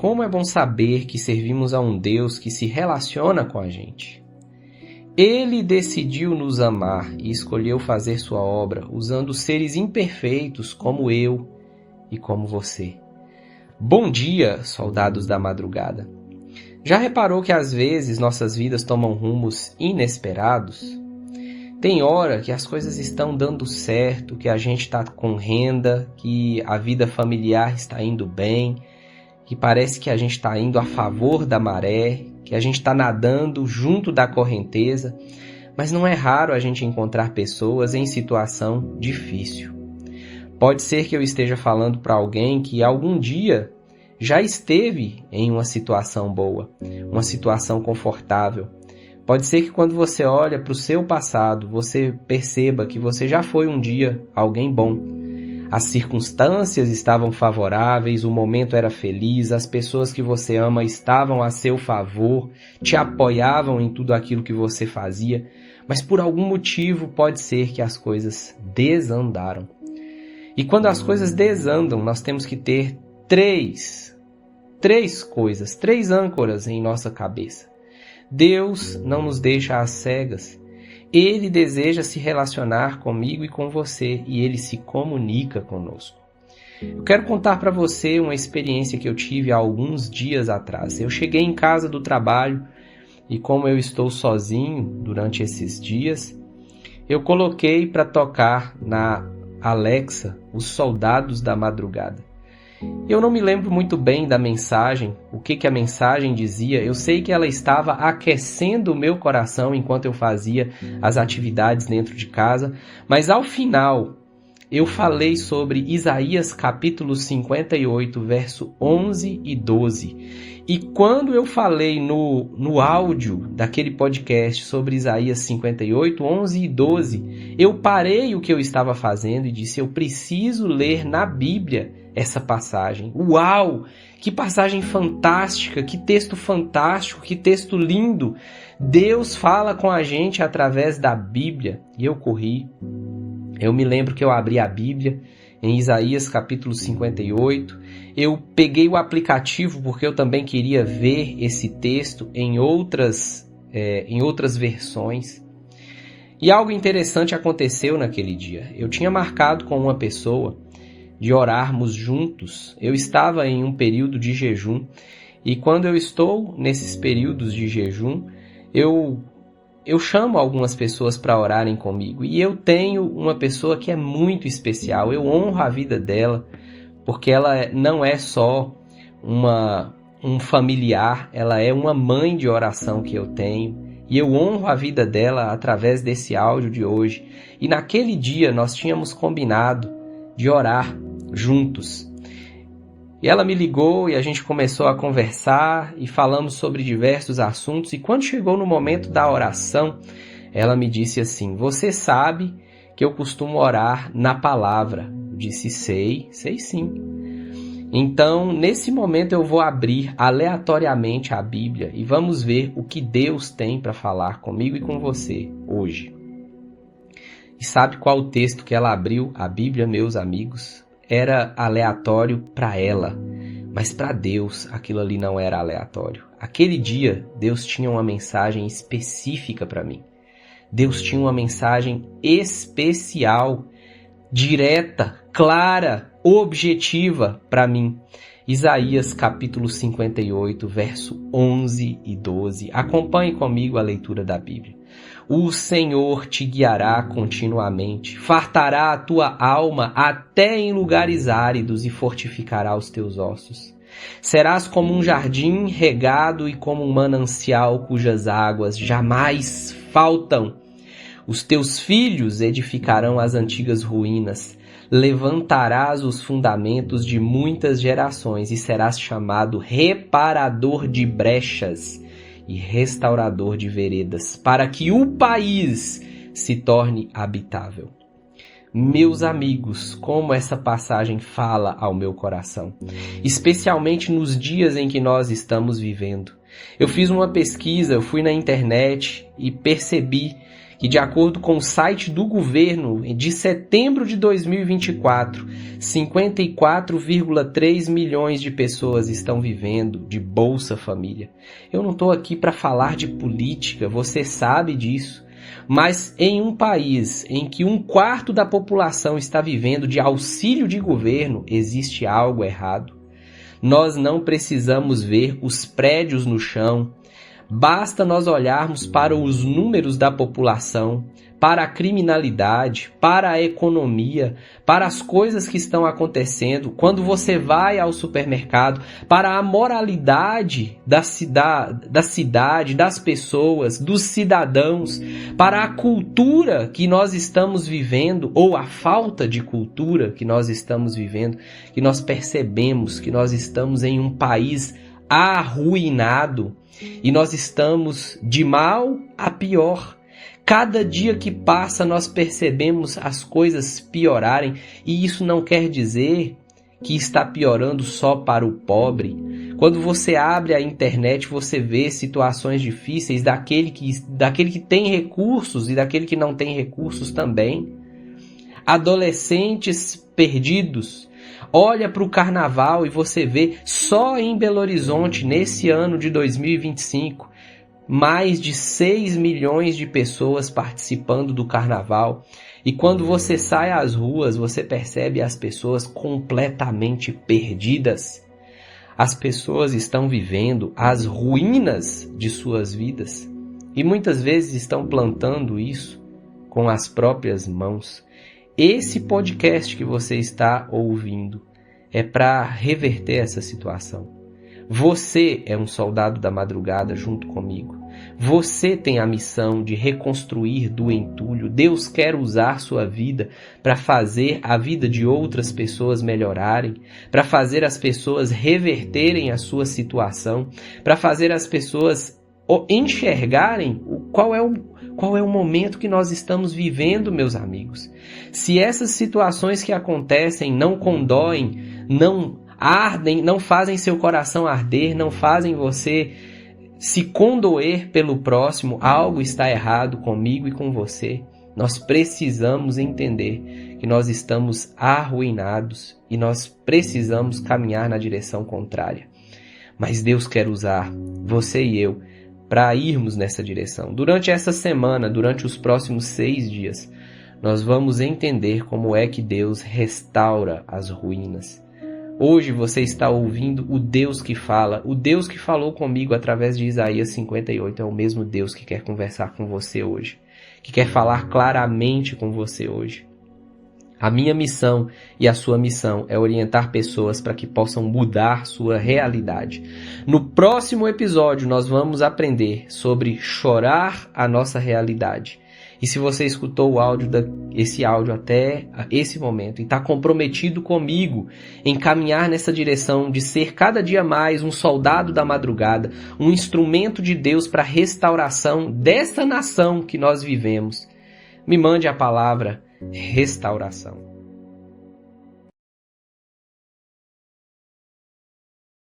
como é bom saber que servimos a um Deus que se relaciona com a gente. Ele decidiu nos amar e escolheu fazer sua obra usando seres imperfeitos como eu e como você. Bom dia, soldados da madrugada. Já reparou que às vezes nossas vidas tomam rumos inesperados? Tem hora que as coisas estão dando certo, que a gente está com renda, que a vida familiar está indo bem, que parece que a gente está indo a favor da maré, que a gente está nadando junto da correnteza, mas não é raro a gente encontrar pessoas em situação difícil. Pode ser que eu esteja falando para alguém que algum dia já esteve em uma situação boa, uma situação confortável. Pode ser que quando você olha para o seu passado, você perceba que você já foi um dia alguém bom. As circunstâncias estavam favoráveis, o momento era feliz, as pessoas que você ama estavam a seu favor, te apoiavam em tudo aquilo que você fazia, mas por algum motivo pode ser que as coisas desandaram. E quando as coisas desandam, nós temos que ter três âncoras em nossa cabeça. Deus não nos deixa às cegas. Ele deseja se relacionar comigo e com você, e Ele se comunica conosco. Eu quero contar para você uma experiência que eu tive há alguns dias atrás. Eu cheguei em casa do trabalho e como eu estou sozinho durante esses dias, eu coloquei para tocar na Alexa Os Soldados da Madrugada. Eu não me lembro muito bem da mensagem, o que a mensagem dizia. Eu sei que ela estava aquecendo o meu coração enquanto eu fazia as atividades dentro de casa, mas ao final eu falei sobre Isaías capítulo 58, verso 11 e 12. E quando eu falei no áudio daquele podcast sobre Isaías 58, 11 e 12, eu parei o que eu estava fazendo e disse, eu preciso ler na Bíblia essa passagem. Uau! Que passagem fantástica, que texto fantástico, que texto lindo! Deus fala com a gente através da Bíblia. E eu corri. Eu me lembro que eu abri a Bíblia em Isaías capítulo 58. Eu peguei o aplicativo porque eu também queria ver esse texto em outras versões. E algo interessante aconteceu naquele dia. Eu tinha marcado com uma pessoa de orarmos juntos. Eu estava em um período de jejum e quando eu estou nesses períodos de jejum, eu chamo algumas pessoas para orarem comigo e eu tenho uma pessoa que é muito especial. Eu honro a vida dela porque ela não é só um familiar, ela é uma mãe de oração que eu tenho e eu honro a vida dela através desse áudio de hoje. E naquele dia nós tínhamos combinado de orar juntos. E ela me ligou e a gente começou a conversar e falamos sobre diversos assuntos. E quando chegou no momento da oração, ela me disse assim, você sabe que eu costumo orar na palavra. Eu disse, sei sim. Então, nesse momento eu vou abrir aleatoriamente a Bíblia e vamos ver o que Deus tem para falar comigo e com você hoje. E sabe qual o texto que ela abriu? A Bíblia, meus amigos, era aleatório para ela, mas para Deus aquilo ali não era aleatório. Aquele dia, Deus tinha uma mensagem específica para mim. Deus tinha uma mensagem especial, direta, clara, objetiva para mim. Isaías capítulo 58, verso 11 e 12. Acompanhe comigo a leitura da Bíblia. O Senhor te guiará continuamente, fartará a tua alma até em lugares áridos e fortificará os teus ossos. Serás como um jardim regado e como um manancial cujas águas jamais faltam. Os teus filhos edificarão as antigas ruínas, levantarás os fundamentos de muitas gerações e serás chamado reparador de brechas e restaurador de veredas, para que o país se torne habitável. Meus amigos, como essa passagem fala ao meu coração, especialmente nos dias em que nós estamos vivendo. Eu fiz uma pesquisa, eu fui na internet e percebi que, de acordo com o site do governo, de setembro de 2024, 54,3 milhões de pessoas estão vivendo de Bolsa Família. Eu não estou aqui para falar de política, você sabe disso. Mas em um país em que 1/4 da população está vivendo de auxílio de governo, existe algo errado. Nós não precisamos ver os prédios no chão. Basta nós olharmos para os números da população, para a criminalidade, para a economia, para as coisas que estão acontecendo quando você vai ao supermercado, para a moralidade da cidade, das pessoas, dos cidadãos, para a cultura que nós estamos vivendo, ou a falta de cultura que nós estamos vivendo, que nós percebemos que nós estamos em um país arruinado e nós estamos de mal a pior. Cada dia que passa nós percebemos as coisas piorarem, e isso não quer dizer que está piorando só para o pobre. Quando você abre a internet, você vê situações difíceis daquele que tem recursos e daquele que não tem recursos também. Adolescentes perdidos. Olha para o carnaval e você vê só em Belo Horizonte, nesse ano de 2025, mais de 6 milhões de pessoas participando do carnaval. E quando você sai às ruas, você percebe as pessoas completamente perdidas. As pessoas estão vivendo as ruínas de suas vidas e muitas vezes estão plantando isso com as próprias mãos. Esse podcast que você está ouvindo é para reverter essa situação. Você é um soldado da madrugada junto comigo. Você tem a missão de reconstruir do entulho. Deus quer usar sua vida para fazer a vida de outras pessoas melhorarem, para fazer as pessoas reverterem a sua situação, para fazer as pessoas enxergarem qual é o momento que nós estamos vivendo, meus amigos. Se essas situações que acontecem não condoem, não ardem, não fazem seu coração arder, não fazem você se condoer pelo próximo, algo está errado comigo e com você. Nós precisamos entender que nós estamos arruinados e nós precisamos caminhar na direção contrária. Mas Deus quer usar você e eu para irmos nessa direção. Durante essa semana, durante os próximos 6 dias, nós vamos entender como é que Deus restaura as ruínas. Hoje você está ouvindo o Deus que fala. O Deus que falou comigo através de Isaías 58 é o mesmo Deus que quer conversar com você hoje, que quer falar claramente com você hoje. A minha missão e a sua missão é orientar pessoas para que possam mudar sua realidade. No próximo episódio, nós vamos aprender sobre chorar a nossa realidade. E se você escutou esse áudio até esse momento e está comprometido comigo em caminhar nessa direção de ser cada dia mais um soldado da madrugada, um instrumento de Deus para a restauração dessa nação que nós vivemos, me mande a palavra restauração.